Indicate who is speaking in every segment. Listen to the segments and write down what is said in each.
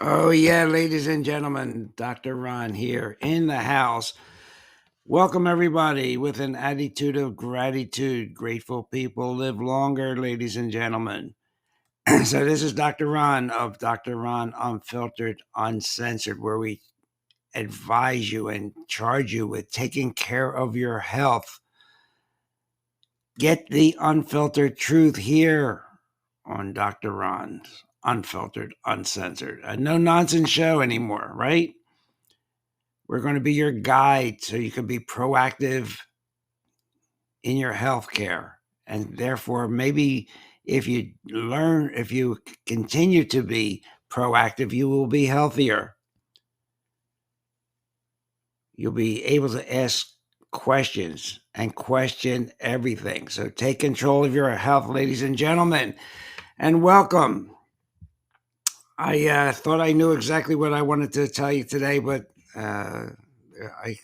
Speaker 1: Oh, yeah, ladies and gentlemen, Dr. Ron here in the house. Welcome, everybody, with an attitude of gratitude. Grateful people live longer, ladies and gentlemen. So, this is Dr. Ron of Dr. Ron Unfiltered, Uncensored, where we advise you and charge you with taking care of your health. Get the unfiltered truth here on Dr. Ron's Unfiltered, Uncensored. A no nonsense show anymore, right? We're going to be your guide so you can be proactive in your health care. And therefore, maybe if you continue to be proactive, you will be healthier. You'll be able to ask questions and question everything. So take control of your health, ladies and gentlemen, and welcome. I thought I knew exactly what I wanted to tell you today, but I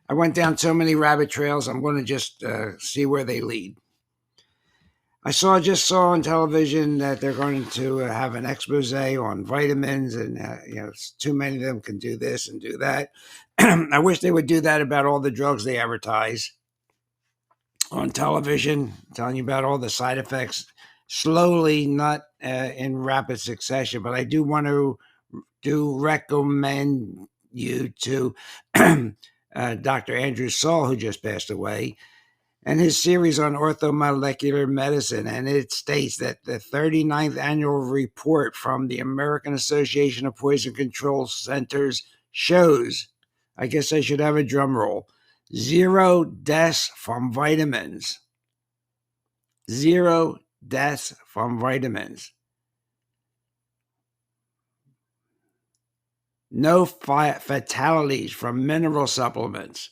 Speaker 1: I went down so many rabbit trails. I'm going to just see where they lead. I just saw on television that they're going to have an expose on vitamins, and too many of them can do this and do that. I wish they would do that about all the drugs they advertise on television, telling you about all the side effects slowly, not in rapid succession. But I do want to recommend you to Dr. Andrew Saul, who just passed away, and his series on orthomolecular medicine. And it states that the 39th annual report from the American Association of Poison Control Centers shows, I guess I should have a drum roll, 0 deaths from vitamins. 0 deaths from vitamins. No fatalities from mineral supplements.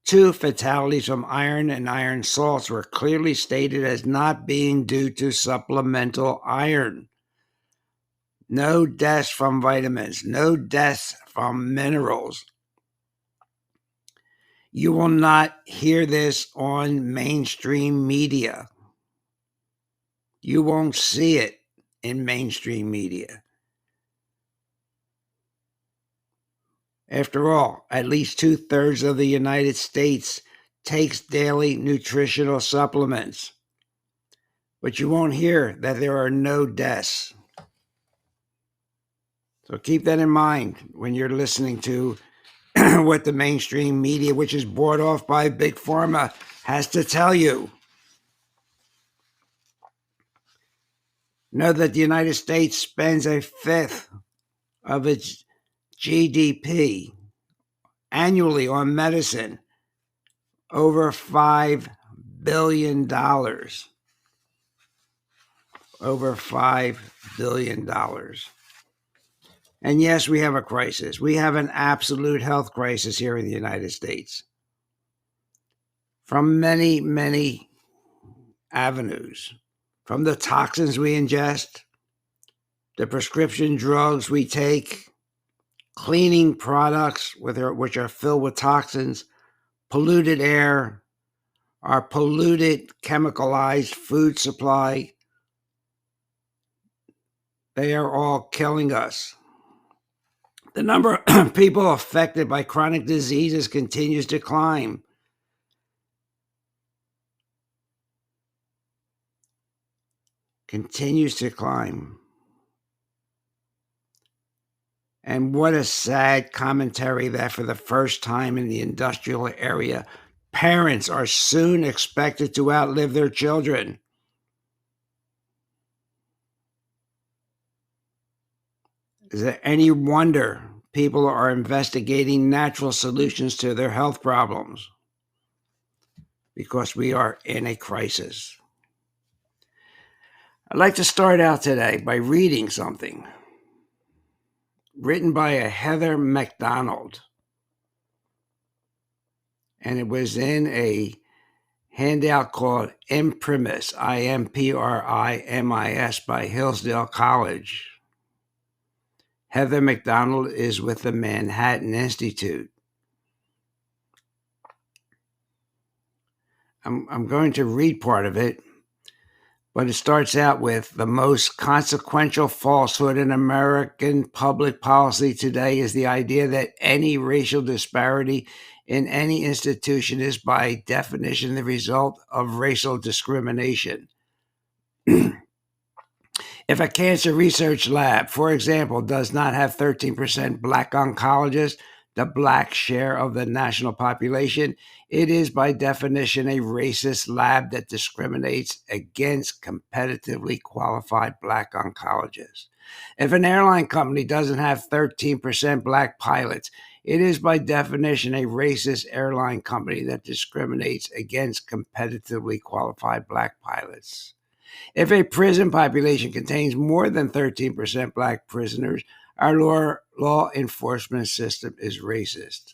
Speaker 1: 2 fatalities from iron and iron salts were clearly stated as not being due to supplemental iron. No deaths from vitamins. No deaths from minerals. You will not hear this on mainstream media. You won't see it in mainstream media. After all, at least 2/3 of the United States takes daily nutritional supplements. But you won't hear that there are no deaths. So keep that in mind when you're listening to what the mainstream media, which is bought off by Big Pharma, has to tell you. Know that the United States spends 1/5 of its GDP annually on medicine, over $5 billion. Over $5 billion. And yes, we have a crisis. We have an absolute health crisis here in the United States from many, many avenues. From the toxins we ingest, the prescription drugs we take, cleaning products which are filled with toxins, polluted air, our polluted, chemicalized food supply. They are all killing us. The number of people affected by chronic diseases continues to climb. Continues to climb. And what a sad commentary that for the first time in the industrial area, parents are soon expected to outlive their children. Is there any wonder people are investigating natural solutions to their health problems? Because we are in a crisis. I'd like to start out today by reading something written by a Heather McDonald. And it was in a handout called Imprimis, Imprimis, by Hillsdale College. Heather McDonald is with the Manhattan Institute. I'm going to read part of it, But it starts out with the most consequential falsehood in American public policy today is the idea that any racial disparity in any institution is by definition the result of racial discrimination. If a cancer research lab, for example, does not have 13% Black oncologists, the Black share of the national population, it is by definition a racist lab that discriminates against competitively qualified Black oncologists. If an airline company doesn't have 13% Black pilots, it is by definition a racist airline company that discriminates against competitively qualified Black pilots. If a prison population contains more than 13% Black prisoners, our law enforcement system is racist.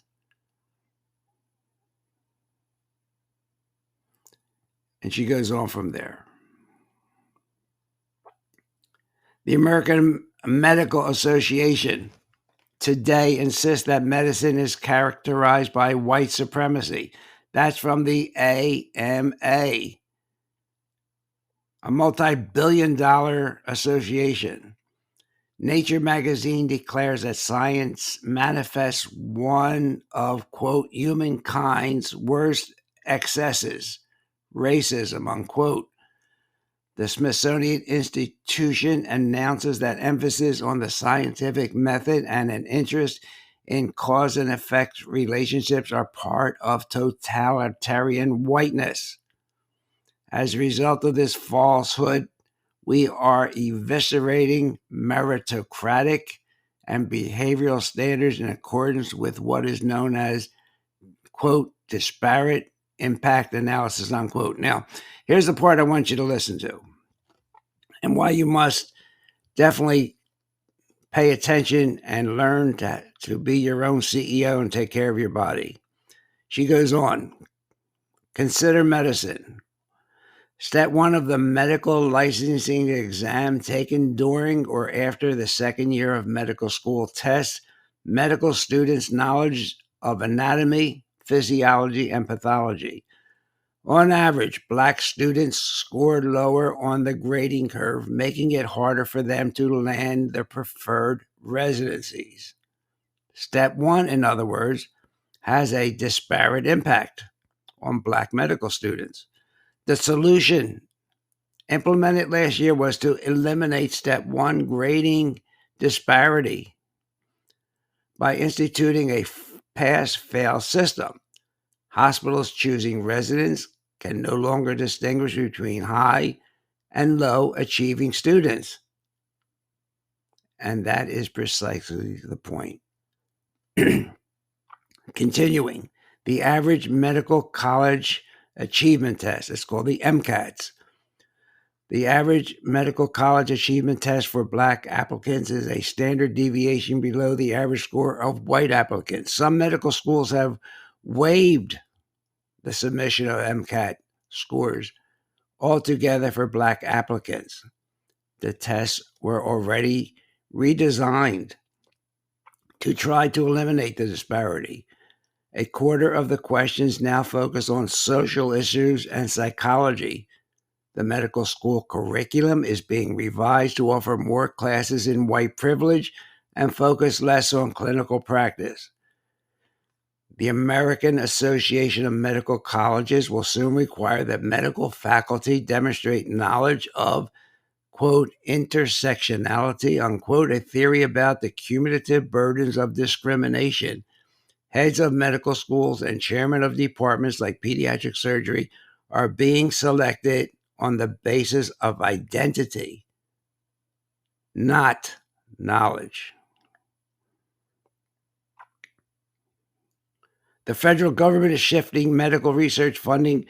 Speaker 1: And she goes on from there. The American Medical Association today insists that medicine is characterized by white supremacy. That's from the AMA, a multi-billion-dollar association. Nature magazine declares that science manifests one of, quote, humankind's worst excesses, racism, unquote. The Smithsonian Institution announces that emphasis on the scientific method and an interest in cause and effect relationships are part of totalitarian whiteness. As a result of this falsehood, we are eviscerating meritocratic and behavioral standards in accordance with what is known as, quote, disparate impact analysis, unquote. Now, here's the part I want you to listen to, and why you must definitely pay attention and learn to be your own CEO and take care of your body. She goes on, consider medicine. Step one of the medical licensing exam taken during or after the second year of medical school tests medical students' knowledge of anatomy, physiology, and pathology. On average, Black students scored lower on the grading curve, making it harder for them to land their preferred residencies. Step one, in other words, has a disparate impact on Black medical students. The solution implemented last year was to eliminate step one grading disparity by instituting a pass-fail system. Hospitals choosing residents can no longer distinguish between high and low achieving students. And that is precisely the point. Continuing, the average medical college achievement test, it's called the MCATs. The average medical college achievement test for Black applicants is a standard deviation below the average score of white applicants. Some medical schools have waived the submission of MCAT scores altogether for Black applicants. The tests were already redesigned to try to eliminate the disparity. A quarter of the questions now focus on social issues and psychology. The medical school curriculum is being revised to offer more classes in white privilege and focus less on clinical practice. The American Association of Medical Colleges will soon require that medical faculty demonstrate knowledge of, quote, intersectionality, unquote, a theory about the cumulative burdens of discrimination. Heads of medical schools and chairmen of departments like pediatric surgery are being selected on the basis of identity, not knowledge. The federal government is shifting medical research funding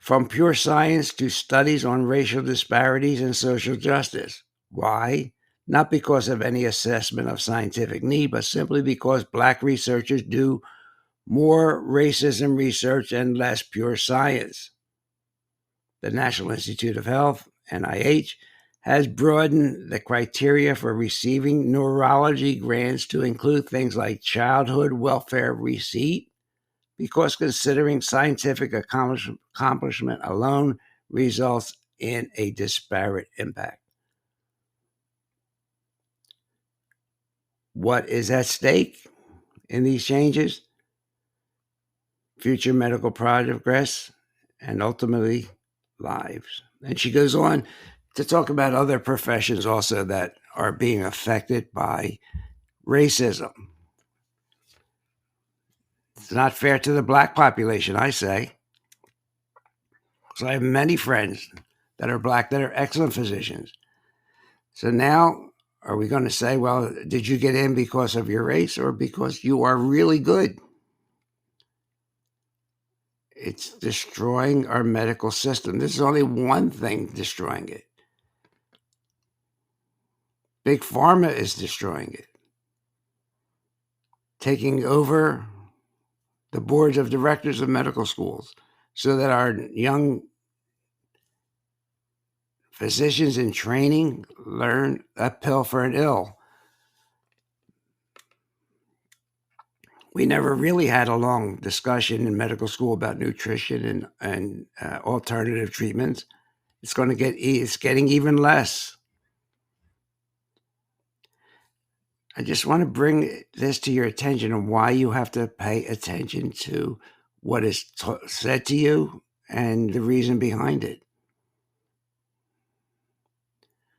Speaker 1: from pure science to studies on racial disparities and social justice. Why? Not because of any assessment of scientific need, but simply because Black researchers do more racism research and less pure science. The National Institute of Health, NIH, has broadened the criteria for receiving neurology grants to include things like childhood welfare receipt, because considering scientific accomplishment alone results in a disparate impact. What is at stake in these changes? Future medical progress and ultimately lives. And she goes on to talk about other professions also that are being affected by racism. It's not fair to the black population, I say. So I have many friends that are black that are excellent physicians. So now, are we going to say, well, did you get in because of your race or because you are really good? It's destroying our medical system. This is only one thing destroying it. Big Pharma is destroying it, taking over the boards of directors of medical schools so that our young physicians in training learn a pill for an ill. We never really had a long discussion in medical school about nutrition and alternative treatments. It's getting even less. I just want to bring this to your attention and why you have to pay attention to what is said to you and the reason behind it.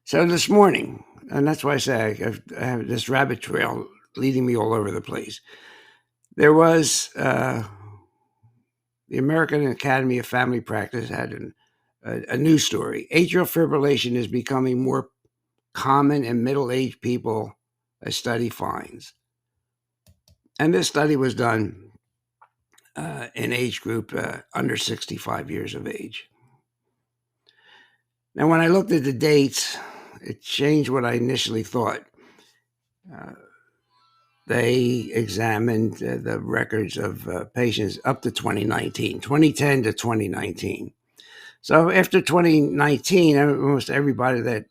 Speaker 1: So this morning, and that's why I say I have this rabbit trail leading me all over the place. There was the American Academy of Family Practice had a news story. Atrial fibrillation is becoming more common in middle-aged people, a study finds. And this study was done in age group under 65 years of age. Now, when I looked at the dates, it changed what I initially thought. They examined the records of patients up to 2019, 2010 to 2019. So after 2019, almost everybody that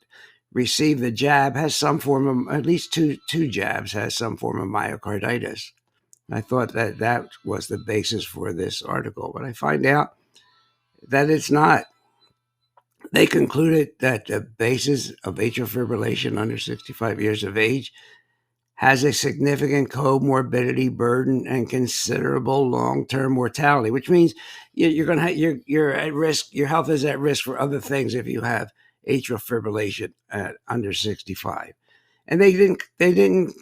Speaker 1: received the jab has some form of, at least two jabs, has some form of myocarditis. I thought that was the basis for this article, but I find out that it's not. They concluded that the basis of atrial fibrillation under 65 years of age has a significant comorbidity burden and considerable long-term mortality, which means you're going to you're at risk. Your health is at risk for other things if you have atrial fibrillation at under 65. And they didn't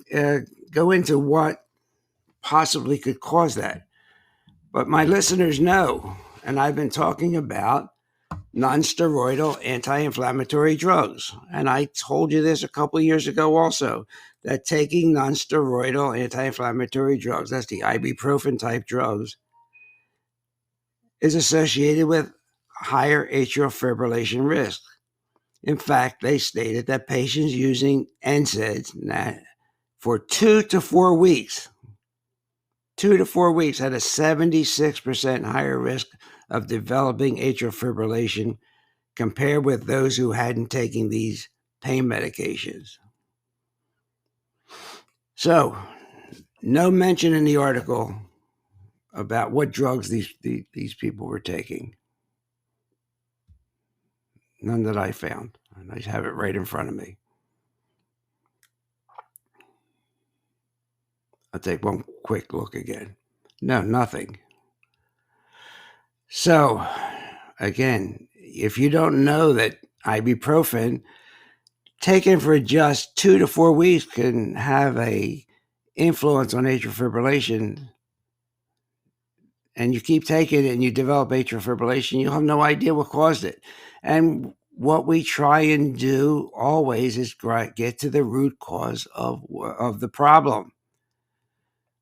Speaker 1: go into what possibly could cause that. But my listeners know, and I've been talking about non-steroidal anti-inflammatory drugs. And I told you this a couple of years ago also, that taking non-steroidal anti-inflammatory drugs, that's the ibuprofen type drugs, is associated with higher atrial fibrillation risk. In fact, they stated that patients using NSAIDs for 2 to 4 weeks, 2 to 4 weeks had a 76% higher risk of developing atrial fibrillation compared with those who hadn't taken these pain medications. So, no mention in the article about what drugs these people were taking. None that I found. And I have it right in front of me. I'll take one quick look again. No, nothing. So, again, if you don't know that ibuprofen taken for just 2 to 4 weeks can have a influence on atrial fibrillation, and you keep taking it and you develop atrial fibrillation, you have no idea what caused it. And what we try and do always is get to the root cause of the problem.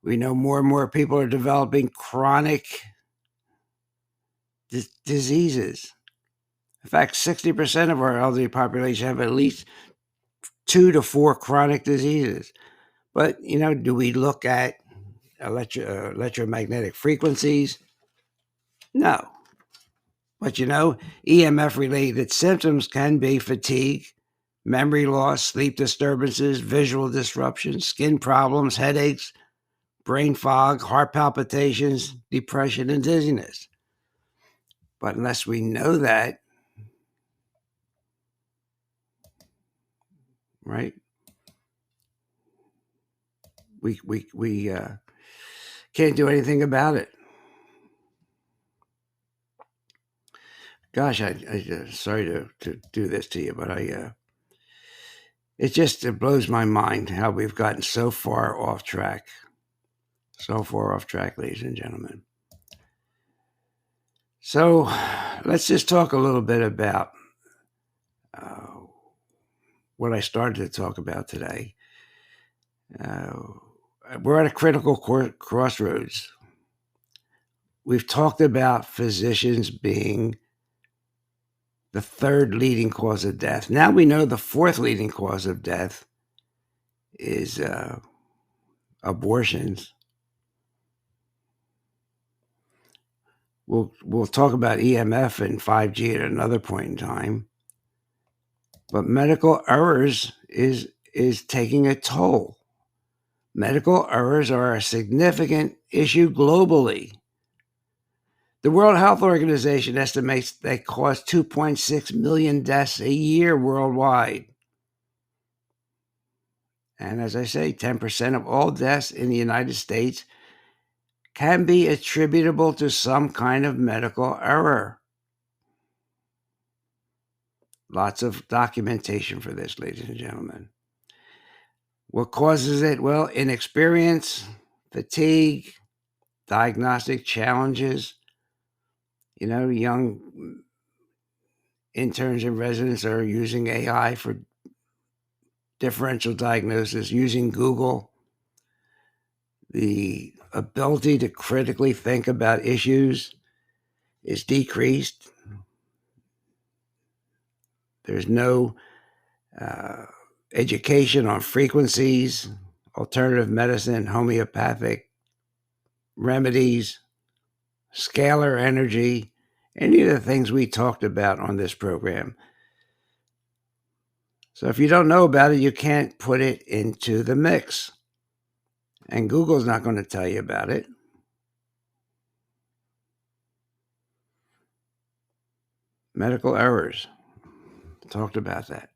Speaker 1: We know more and more people are developing chronic diseases. In fact, 60% of our elderly population have at least 2 to 4 chronic diseases. But, do we look at electromagnetic frequencies? No. But EMF-related symptoms can be fatigue, memory loss, sleep disturbances, visual disruptions, skin problems, headaches, brain fog, heart palpitations, depression, and dizziness. But unless we know that, right? We can't do anything about it. Gosh, I sorry to do this to you, but it blows my mind how we've gotten so far off track, ladies and gentlemen. So let's just talk a little bit about uh, what I started to talk about today. Uh, we're at a critical crossroads. We've talked about physicians being the third leading cause of death. Now we know the fourth leading cause of death is abortions. We'll talk about EMF and 5G at another point in time. But medical errors is taking a toll. Medical errors are a significant issue globally. The World Health Organization estimates they cause 2.6 million deaths a year worldwide. And as I say, 10% of all deaths in the United States can be attributable to some kind of medical error. Lots of documentation for this, ladies and gentlemen. What causes it? Well, inexperience, fatigue, diagnostic challenges. Young interns and residents are using AI for differential diagnosis, using Google. The ability to critically think about issues is decreased. There's no education on frequencies, alternative medicine, homeopathic remedies, scalar energy, any of the things we talked about on this program. So if you don't know about it, you can't put it into the mix. And Google's not going to tell you about it. Medical errors. Talked about that.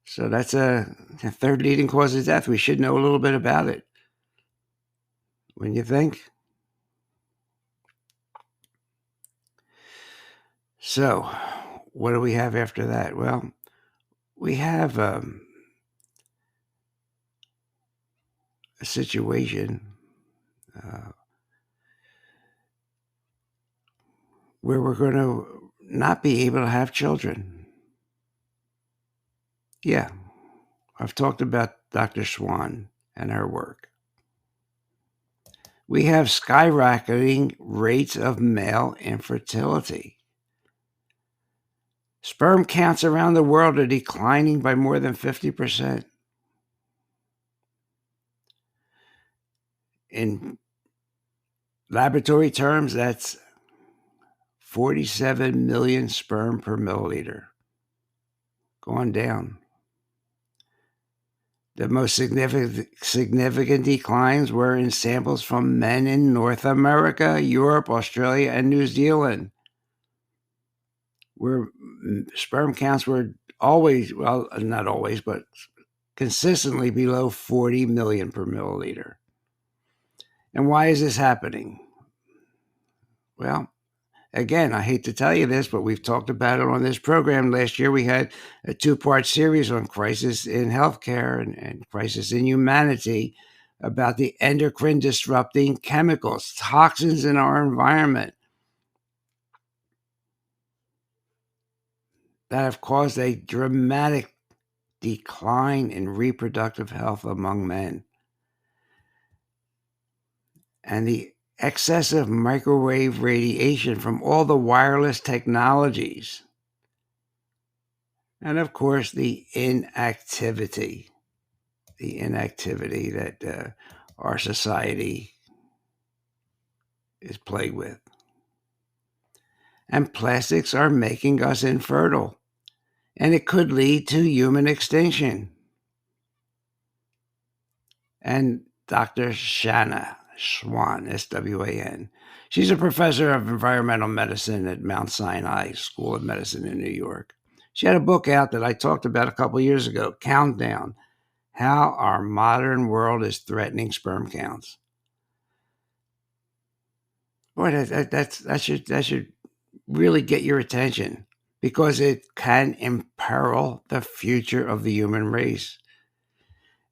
Speaker 1: So that's a third leading cause of death. We should know a little bit about it. When you think. So what do we have after that? Well, we have a situation where we're going to not be able to have children. Yeah, I've talked about Dr. Swan and her work. We have skyrocketing rates of male infertility. Sperm counts around the world are declining by more than 50%. In laboratory terms, that's 47 million sperm per milliliter. Gone down. The most significant declines were in samples from men in North America, Europe, Australia, and New Zealand, where sperm counts were always, well, not always, but consistently below 40 million per milliliter. And why is this happening? Well, again, I hate to tell you this, but we've talked about it on this program. Last year, we had a 2-part series on crisis in healthcare and crisis in humanity about the endocrine disrupting chemicals, toxins in our environment that have caused a dramatic decline in reproductive health among men. And the excessive microwave radiation from all the wireless technologies. And of course, the inactivity that our society is plagued with. And plastics are making us infertile, and it could lead to human extinction. And Dr. Shanna Swan, S-W-A-N, she's a professor of environmental medicine at Mount Sinai School of Medicine in New York. She had a book out that I talked about a couple years ago, Countdown: How Our Modern World is Threatening Sperm Counts. Boy, that should really get your attention because it can imperil the future of the human race.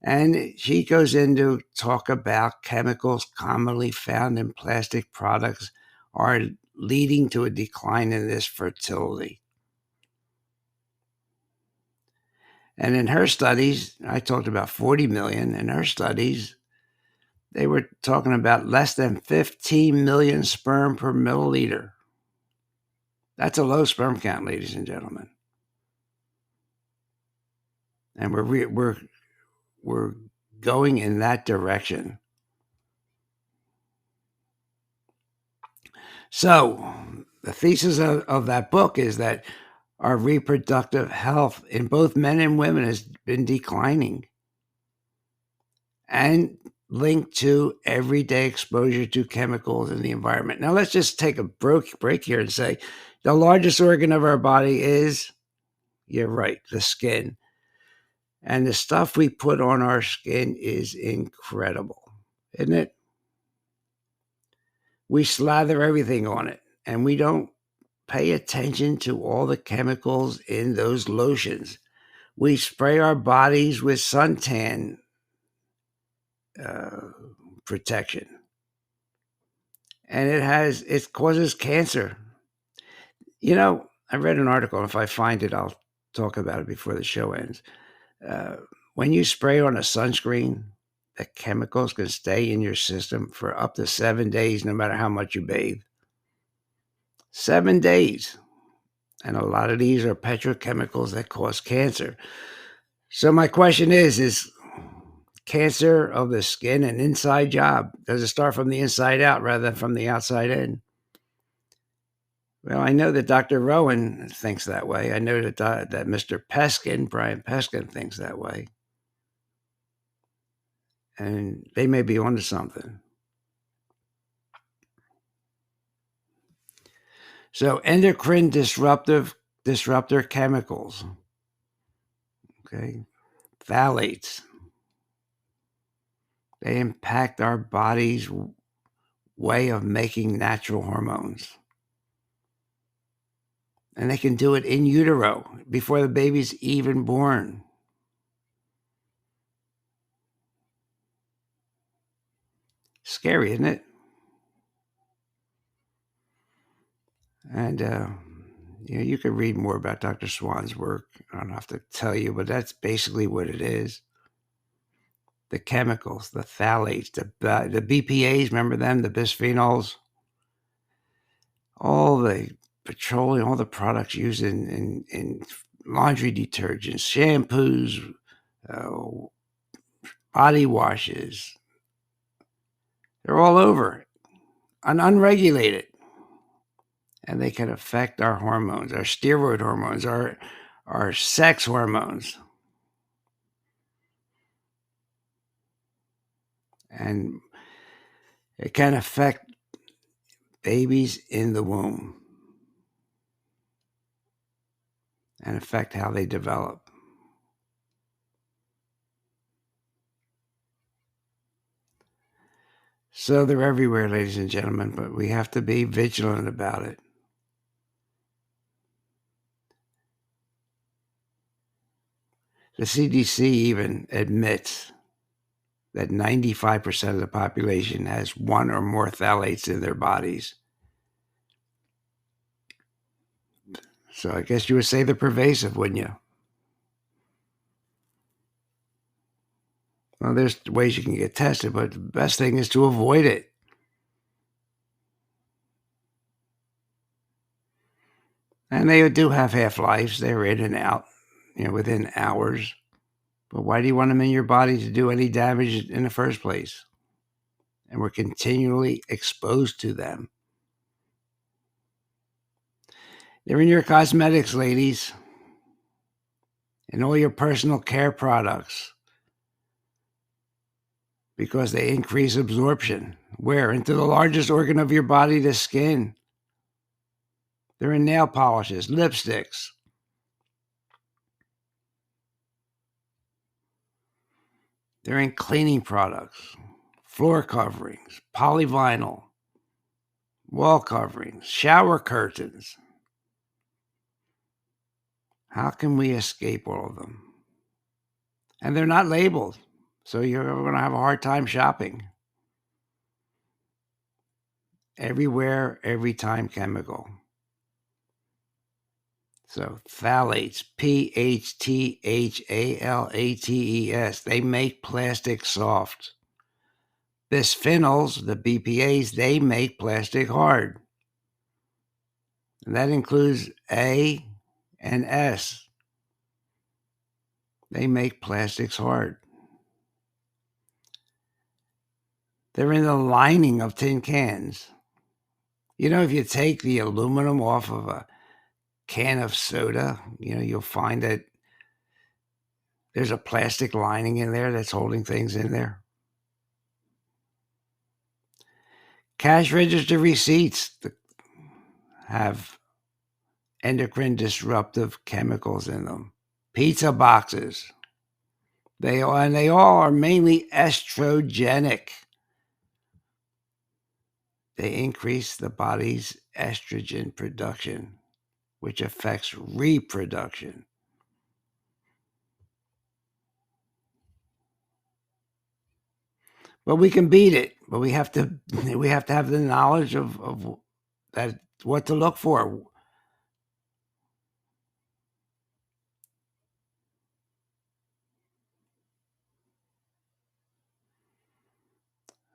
Speaker 1: And she goes into talk about chemicals commonly found in plastic products are leading to a decline in this fertility. And in her studies, I talked about 40 million. In her studies, they were talking about less than 15 million sperm per milliliter. That's a low sperm count, ladies and gentlemen. And we're going in that direction. So the thesis of that book is that our reproductive health in both men and women has been declining and linked to everyday exposure to chemicals in the environment. Now, let's just take a break here and say the largest organ of our body is, you're right, the skin. And the stuff we put on our skin is incredible, isn't it? We slather everything on it, and we don't pay attention to all the chemicals in those lotions. We spray our bodies with suntan protection, and it causes cancer. You know, I read an article. If I find it, I'll talk about it before the show ends. When you spray on a sunscreen, the chemicals can stay in your system for up to 7 days, no matter how much you bathe. 7 days. And a lot of these are petrochemicals that cause cancer. So my question is cancer of the skin an inside job? Does it start from the inside out rather than from the outside in? Well, I know that Dr. Rowan thinks that way. I know that Mr. Peskin, Brian Peskin, thinks that way. And they may be onto something. So endocrine disruptor chemicals, okay, phthalates, they impact our body's way of making natural hormones. And they can do it in utero before the baby's even born. Scary, isn't it? And you could read more about Dr. Swan's work. I don't have to tell you, but that's basically what it is. The chemicals, the phthalates, the BPAs, remember them, the bisphenols, all the petroleum, all the products used in laundry detergents, shampoos, body washes. They're all over and unregulated. And they can affect our hormones, our steroid hormones, our sex hormones. And it can affect babies in the womb and affect how they develop. So they're everywhere, ladies and gentlemen, but we have to be vigilant about it. The CDC even admits that 95% of the population has one or more phthalates in their bodies. So I guess you would say they're pervasive, wouldn't you? Well, there's ways you can get tested, but the best thing is to avoid it. And they do have half-lives. They're in and out, within hours. But why do you want them in your body to do any damage in the first place? And we're continually exposed to them. They're in your cosmetics, ladies, and all your personal care products because they increase absorption. Where? Into the largest organ of your body, the skin. They're in nail polishes, lipsticks. They're in cleaning products, floor coverings, polyvinyl, wall coverings, shower curtains. How can we escape all of them? And they're not labeled, so you're going to have a hard time shopping. Everywhere, every time chemical. So phthalates, PHTHALATES, they make plastic soft. Bisphenols, the BPAs, they make plastic hard. And that includes A and S. They make plastics hard. They're in the lining of tin cans. You know, if you take the aluminum off of a can of soda, you'll find that there's a plastic lining in there that's holding things in there. Cash register receipts have endocrine disruptive chemicals in them. Pizza boxes, they all are mainly estrogenic. They increase the body's estrogen production, which affects reproduction. But we can beat it. But we have to have the knowledge of that, what to look for.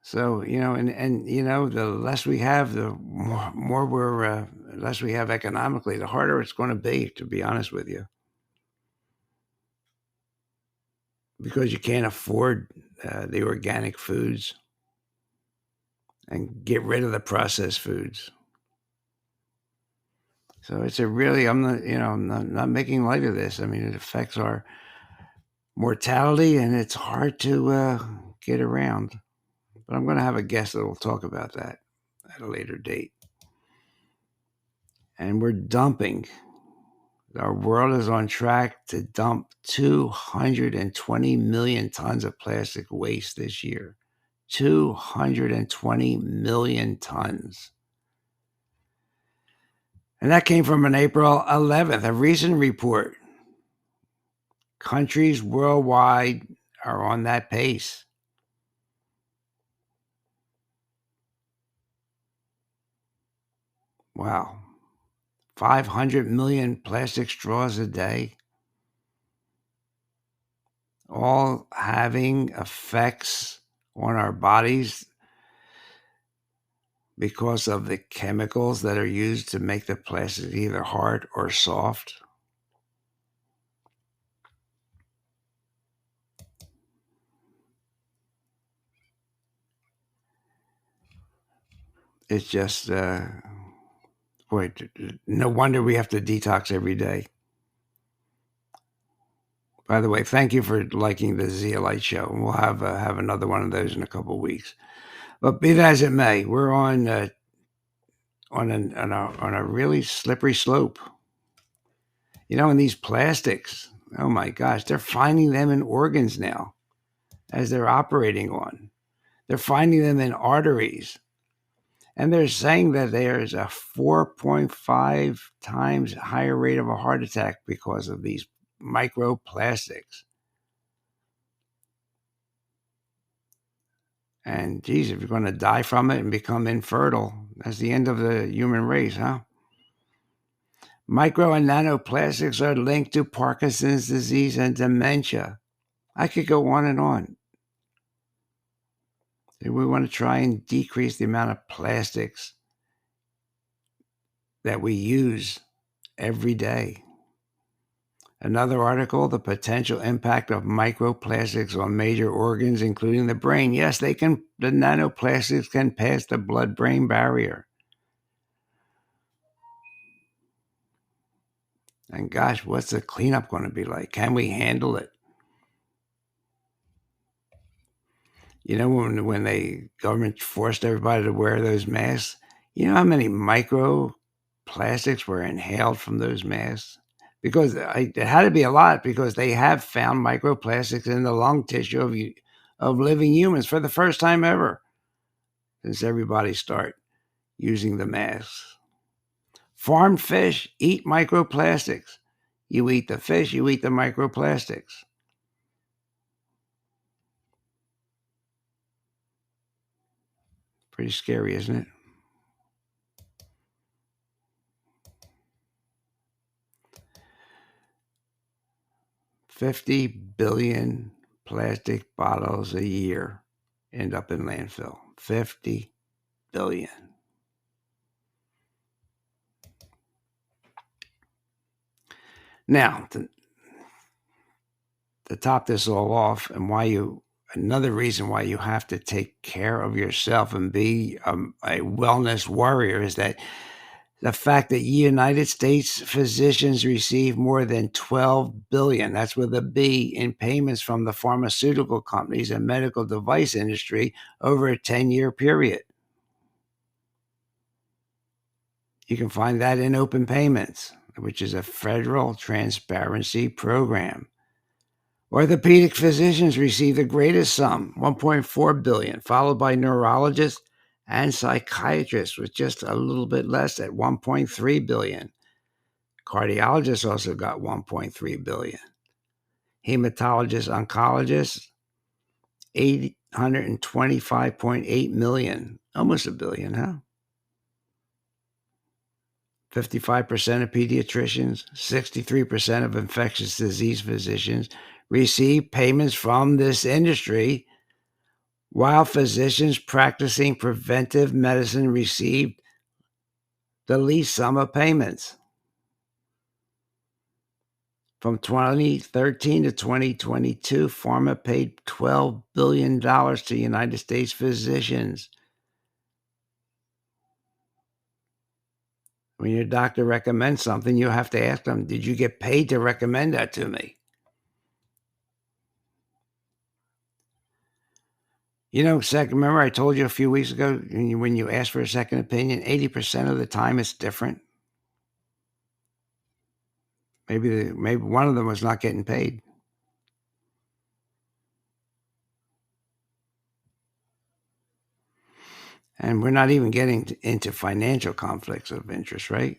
Speaker 1: So, the less we have, the more we're less we have economically, the harder it's going to be, to be honest with you, because you can't afford the organic foods and get rid of the processed foods. So it's I'm not making light of this. I mean, it affects our mortality, and it's hard to get around. But I'm going to have a guest that will talk about that at a later date. And we're dumping. Our world is on track to dump 220 million tons of plastic waste this year. 220 million tons. And that came from an April 11th, a recent report. Countries worldwide are on that pace. Wow. 500 million plastic straws a day, all having effects on our bodies because of the chemicals that are used to make the plastic either hard or soft. It's just, boy, no wonder we have to detox every day. By the way, thank you for liking the Zeolite show. We'll have another one of those in a couple of weeks. But be that as it may, we're on a really slippery slope. And these plastics, oh my gosh, they're finding them in organs now as they're operating on. They're finding them in arteries. And they're saying that there's a 4.5 times higher rate of a heart attack because of these microplastics. And geez, if you're going to die from it and become infertile, that's the end of the human race, huh? Micro and nanoplastics are linked to Parkinson's disease and dementia. I could go on and on. We want to try and decrease the amount of plastics that we use every day. Another article, the potential impact of microplastics on major organs, including the brain. Yes, the nanoplastics can pass the blood-brain barrier. And gosh, what's the cleanup going to be like? Can we handle it? When the government forced everybody to wear those masks, you know how many microplastics were inhaled from those masks? Because it had to be a lot, because they have found microplastics in the lung tissue of living humans for the first time ever since everybody started using the masks. Farmed fish eat microplastics. You eat the fish, you eat the microplastics. Pretty scary, isn't it? $50 billion plastic bottles a year end up in landfill. 50 billion. Now, to top this all off, and another reason why you have to take care of yourself and be a wellness warrior is that the fact that United States physicians receive more than 12 billion, that's with a B, in payments from the pharmaceutical companies and medical device industry over a 10-year period. You can find that in Open Payments, which is a federal transparency program. Orthopedic physicians receive the greatest sum, 1.4 billion, followed by neurologists and psychiatrists with just a little bit less at 1.3 billion. Cardiologists also got 1.3 billion. Hematologists, oncologists, 825.8 million, almost a billion, huh? 55% of pediatricians, 63% of infectious disease physicians receive payments from this industry, while physicians practicing preventive medicine received the least sum of payments. From 2013 to 2022, pharma paid $12 billion to United States physicians. When your doctor recommends something, you have to ask them, did you get paid to recommend that to me? You know, remember I told you a few weeks ago, when you ask for a second opinion, 80% of the time it's different. Maybe one of them was not getting paid. And we're not even getting into financial conflicts of interest, right?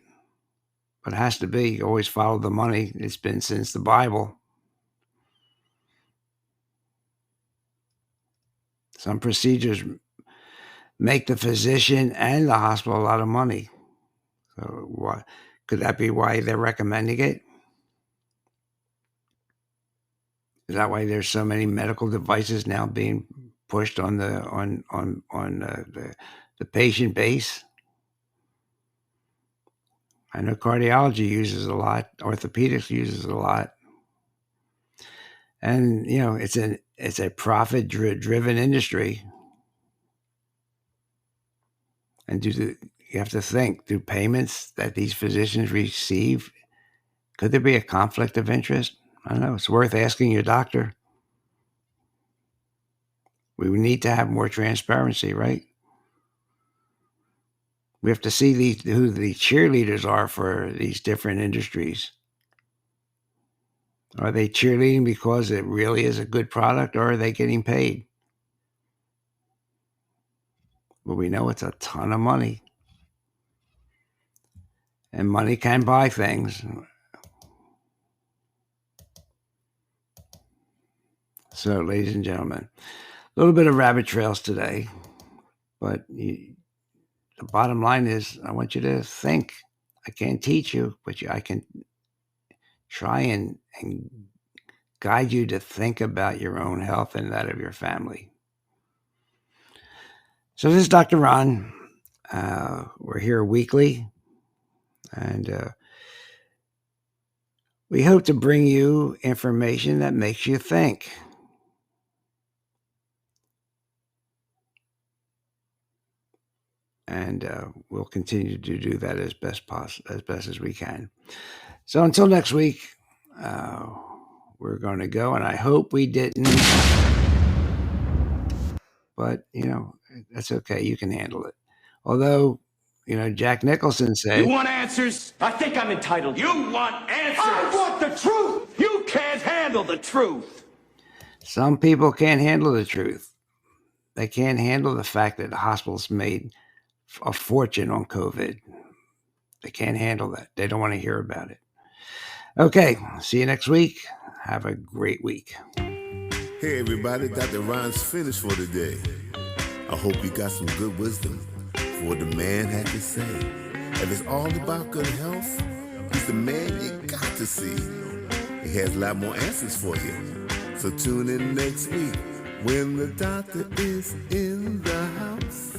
Speaker 1: But it has to be. Always follow the money. It's been since the Bible. Some procedures make the physician and the hospital a lot of money. So could that be why they're recommending it? Is that why there's so many medical devices now being pushed on the patient base? I know cardiology uses a lot, orthopedics uses a lot, and it's a profit driven industry. And you have to think: do payments that these physicians receive, could there be a conflict of interest? I don't know. It's worth asking your doctor. We need to have more transparency, right? We have to see who the cheerleaders are for these different industries. Are they cheerleading because it really is a good product, or are they getting paid? Well, we know it's a ton of money. And money can buy things. So, ladies and gentlemen, a little bit of rabbit trails today, but the bottom line is I want you to think. I can't teach you, but I can try and guide you to think about your own health and that of your family. So this is Dr. Ron. We're here weekly, and we hope to bring you information that makes you think. And we'll continue to do that as best as we can. So until next week, we're going to go, and I hope we didn't. But that's okay. You can handle it. Although, Jack Nicholson said,
Speaker 2: "You want answers? I think I'm entitled. You want answers? I want the truth. You can't handle the truth."
Speaker 1: Some people can't handle the truth. They can't handle the fact that the hospitals made a fortune on COVID. They can't handle that. They don't want to hear about it. Okay, see you next week. Have a great week.
Speaker 3: Hey everybody, Dr. Ron's finished for today. I hope you got some good wisdom for what the man had to say. If it's all about good health, he's the man you got to see. He has a lot more answers for you. So tune in next week when the doctor is in the house.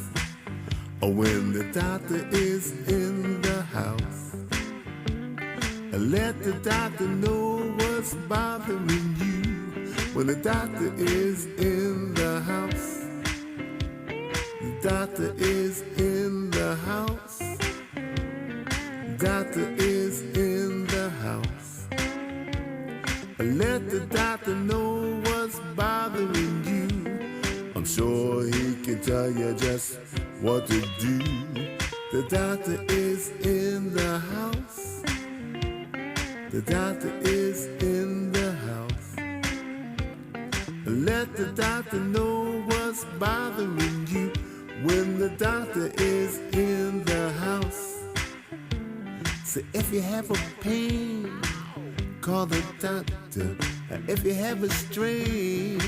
Speaker 3: Or when the doctor is in the house. Let the doctor know what's bothering you. When the doctor is in the house. The doctor is in the house. Doctor is in the house. Let the doctor know what's bothering you. I'm sure he can tell you just what to do. The doctor is in the house. The doctor is in the house. Let the doctor know what's bothering you. When the doctor is in the house. So if you have a pain, call the doctor. If you have a strain,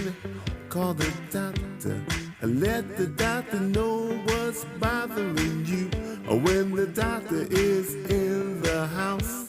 Speaker 3: call the doctor. Let the doctor know what's bothering you. When the doctor is in the house.